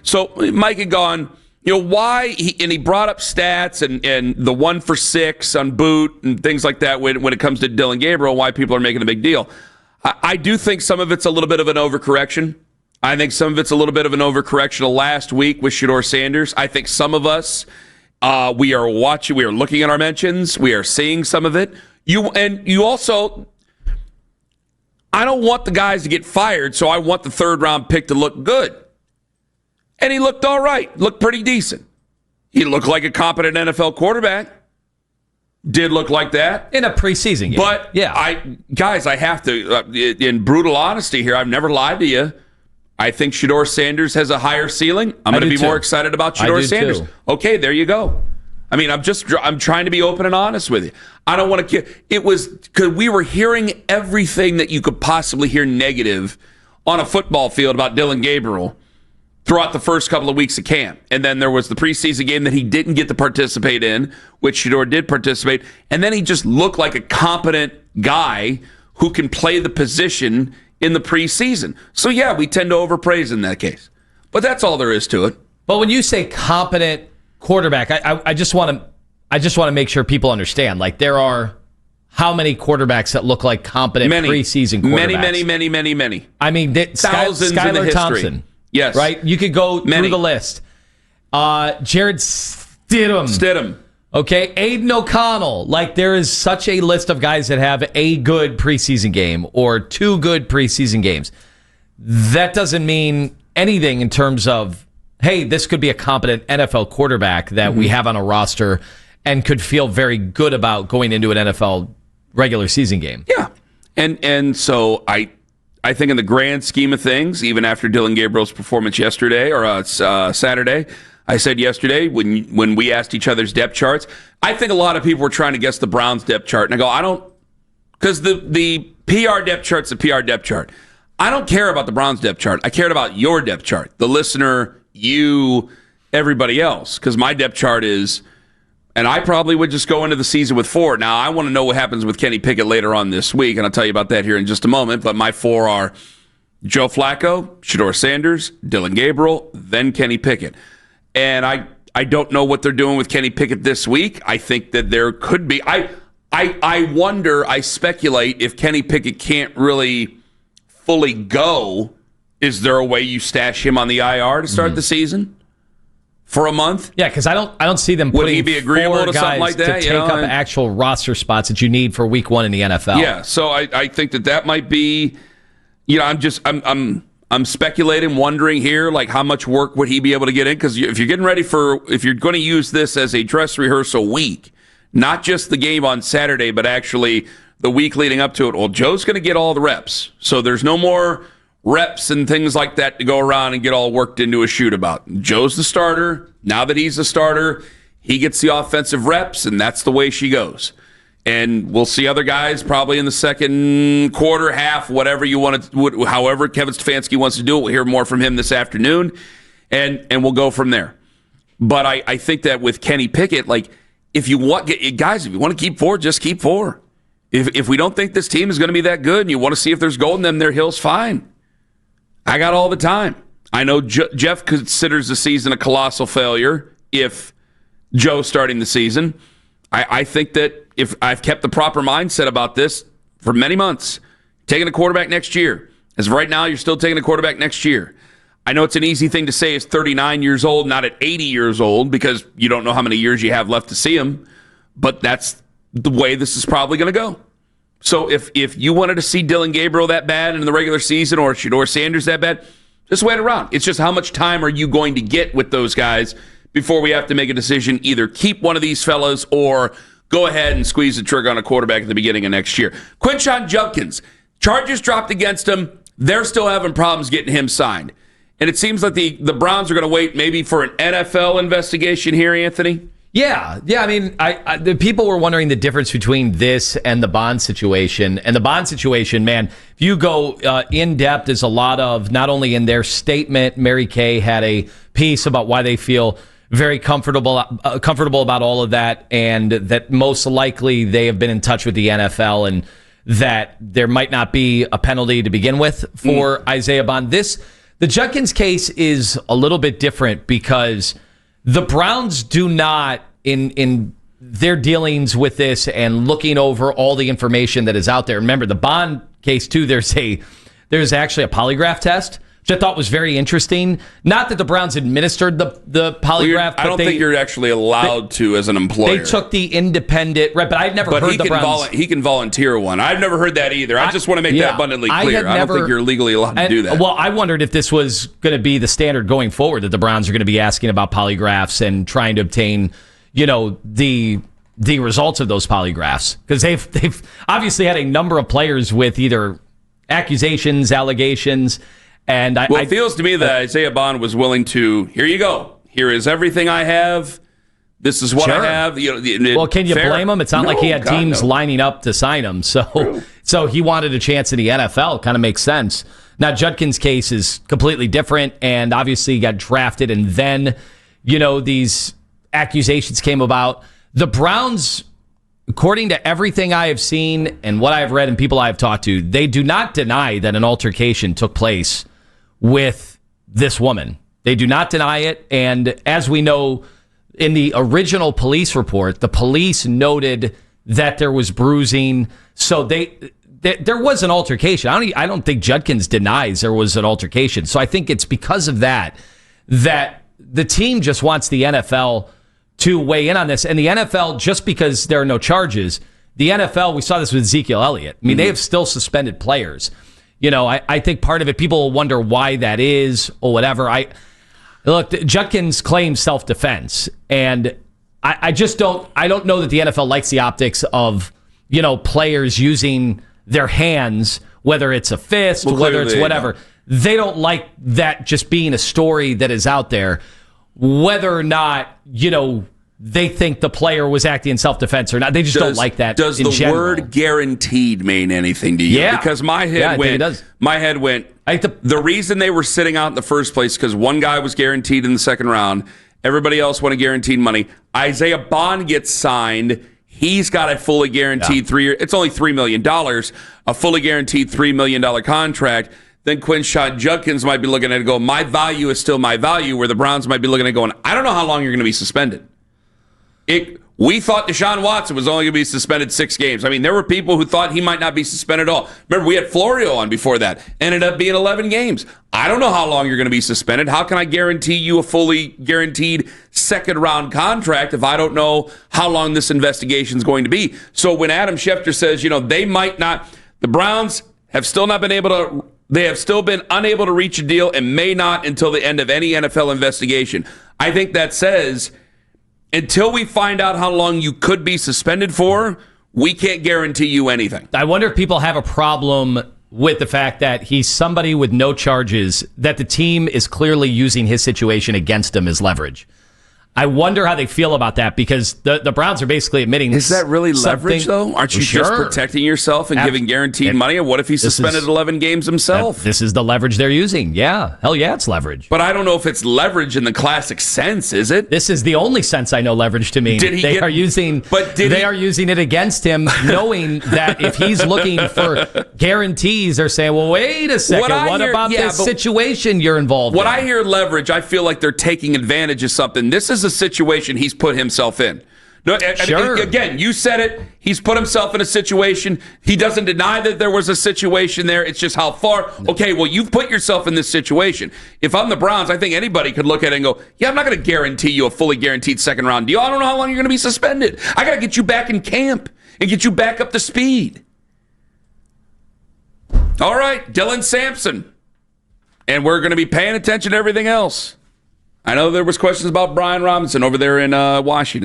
So Mike had gone, why? He brought up stats and the 1 for 6 on boot and things like that when it comes to Dylan Gabriel, why people are making a big deal. I do think some of it's a little bit of an overcorrection. I think some of it's a little bit of an overcorrection of last week with Shedeur Sanders. I think some of us, we are looking at our mentions, we are seeing some of it. You also, I don't want the guys to get fired, so I want the 3rd-round pick to look good. And he looked all right, looked pretty decent. He looked like a competent NFL quarterback. Did look like that. In a preseason game. But, yeah, I have to, in brutal honesty here, I've never lied to you. I think Shedeur Sanders has a hhigher ceiling. I'm going to be more excited about Shedeur Sanders. Too. Okay, there you go. I mean, I'm trying to be open and honest with you. I don't want to. It was because we were hearing everything that you could possibly hear negative on a football field about Dylan Gabriel throughout the first couple of weeks of camp. And then there was the preseason game that he didn't get to participate in, which Shedeur did participate. And then he just looked like a competent guy who can play the position in the preseason. So, yeah, we tend to overpraise in that case. But that's all there is to it. But when you say competent quarterback, I just want to make sure people understand. Like, there are how many quarterbacks that look like competent preseason quarterbacks? Many. I mean, thousands in the Skylar history. Thompson. Yes. Right? You could go through the list. Jared Stidham. Okay, Aiden O'Connell. Like, there is such a list of guys that have a good preseason game or 2 good preseason games. That doesn't mean anything in terms of, hey, this could be a competent NFL quarterback that we have on a roster and could feel very good about going into an NFL regular season game. Yeah. And so I think in the grand scheme of things, even after Dylan Gabriel's performance yesterday or Saturday, I said yesterday when we asked each other's depth charts, I think a lot of people were trying to guess the Browns depth chart. And I go, because the PR depth chart's the PR depth chart. I don't care about the Browns depth chart. I cared about your depth chart, the listener, you, everybody else, because my depth chart is, and I probably would just go into the season with 4. Now, I want to know what happens with Kenny Pickett later on this week, and I'll tell you about that here in just a moment, but my 4 are Joe Flacco, Shedeur Sanders, Dylan Gabriel, then Kenny Pickett. And I don't know what they're doing with Kenny Pickett this week. I think that there could be. I wonder, I speculate, if Kenny Pickett can't really fully go, is there a way you stash him on the IR to start the season for a month? Yeah, because I don't see them putting Would he be agreeable 4 to guys something like that, to take up actual roster spots that you need for week 1 in the NFL. Yeah, so I think that might be, I'm speculating, wondering here, like how much work would he be able to get in? Because if you're getting ready if you're going to use this as a dress rehearsal week, not just the game on Saturday, but actually the week leading up to it, well, Joe's going to get all the reps. So there's no more reps and things like that to go around and get all worked into a shoot about. Joe's the starter. Now that he's the starter, he gets the offensive reps, and that's the way she goes. And we'll see other guys probably in the second quarter, half, whatever you want to, however Kevin Stefanski wants to do it. We'll hear more from him this afternoon, and we'll go from there. But I think that with Kenny Pickett, like, if you want to keep 4, just keep 4. If we don't think this team is going to be that good and you want to see if there's gold in them, their hills, fine. I got all the time. I know Jeff considers the season a colossal failure if Joe's starting the season. I think that if I've kept the proper mindset about this for many months, taking a quarterback next year. As of right now, you're still taking a quarterback next year. I know it's an easy thing to say is 39 years old, not at 80 years old, because you don't know how many years you have left to see him. But that's the way this is probably going to go. So if you wanted to see Dylan Gabriel that bad in the regular season or Shedeur Sanders that bad, just wait around. It's just how much time are you going to get with those guys before we have to make a decision, either keep one of these fellas or go ahead and squeeze the trigger on a quarterback at the beginning of next year. Quinshon Judkins, charges dropped against him. They're still having problems getting him signed. And it seems like the Browns are going to wait maybe for an NFL investigation here, Anthony. Yeah. I mean, the people were wondering the difference between this and the Bond situation. And the Bond situation, man, if you go in depth, there's a lot of, not only in their statement, Mary Kay had a piece about why they feel very comfortable about all of that, and that most likely they have been in touch with the NFL and that there might not be a penalty to begin with for Isaiah Bond. This The Judkins case is a little bit different because the Browns do not, in their dealings with this and looking over all the information that is out there. Remember, the Bond case, too, there's actually a polygraph test, which I thought was very interesting. Not that the Browns administered the polygraph. I don't think you're actually allowed to as an employer. They took the independent, right, but I've never heard the Browns. He can volunteer one. I've never heard that either. I just want to make that abundantly clear. I don't think you're legally allowed to do that. Well, I wondered if this was going to be the standard going forward, that the Browns are going to be asking about polygraphs and trying to obtain, the results of those polygraphs. Because they've obviously had a number of players with either accusations, allegations. And it feels to me that Isaiah Bond was willing to, here you go. Here is everything I have. This is what I have. Well, can you blame him? It's not like he had teams lining up to sign him. So he wanted a chance in the NFL. Kind of makes sense. Now, Judkins' case is completely different, and obviously he got drafted, and then, these accusations came about. The Browns, according to everything I have seen and what I have read and people I have talked to, they do not deny that an altercation took place with this woman. They do not deny it. And as we know, in the original police report, the police noted that there was bruising. So there was an altercation. I don't think Judkins denies there was an altercation. So I think it's because of that the team just wants the NFL to weigh in on this. And the NFL, just because there are no charges, the NFL, we saw this with Ezekiel Elliott. I mean, they have still suspended players. I think part of it, people will wonder why that is or whatever. Look, Judkins claims self-defense, and I don't know that the NFL likes the optics of, players using their hands, whether it's a fist, whether it's whatever. They don't like that just being a story that is out there, whether or not, they think the player was acting in self-defense or not. They just don't like that. Does the word guaranteed mean anything to you? Yeah. Because my head went. The reason they were sitting out in the first place because one guy was guaranteed in the second round. Everybody else wanted guaranteed money. Isaiah Bond gets signed. He's got a fully guaranteed 3 year. It's only $3 million. A fully guaranteed $3 million contract. Then Quinshon Judkins might be looking at it and go, my value is still my value, where the Browns might be looking at it going, I don't know how long you're going to be suspended. We thought Deshaun Watson was only going to be suspended 6 games. I mean, there were people who thought he might not be suspended at all. Remember, we had Florio on before that. Ended up being 11 games. I don't know how long you're going to be suspended. How can I guarantee you a fully guaranteed second-round contract if I don't know how long this investigation is going to be? So when Adam Schefter says, they might not, the Browns have still not been able to, they have still been unable to reach a deal and may not until the end of any NFL investigation. I think that says, until we find out how long you could be suspended for, we can't guarantee you anything. I wonder if people have a problem with the fact that he's somebody with no charges, that the team is clearly using his situation against him as leverage. I wonder how they feel about that, because the Browns are basically admitting. Is that really leverage, though? Aren't you just protecting yourself and giving guaranteed money? And what if he suspended 11 games himself? This is the leverage they're using. Yeah. Hell yeah, it's leverage. But I don't know if it's leverage in the classic sense, is it? This is the only sense I know leverage to mean. They are using it against him, knowing that if he's looking for guarantees, they're saying, well, wait a second. What about this situation you're involved in? When I hear leverage, I feel like they're taking advantage of something. This is a situation he's put himself in. No, again, you said it. He's put himself in a situation. He doesn't deny that there was a situation there. It's just how far. Okay, well, you've put yourself in this situation. If I'm the Browns, I think anybody could look at it and go, yeah, I'm not going to guarantee you a fully guaranteed second round deal. I don't know how long you're going to be suspended. I got to get you back in camp and get you back up to speed. All right, Dylan Sampson. And we're going to be paying attention to everything else. I know there was questions about Brian Robinson over there in Washington.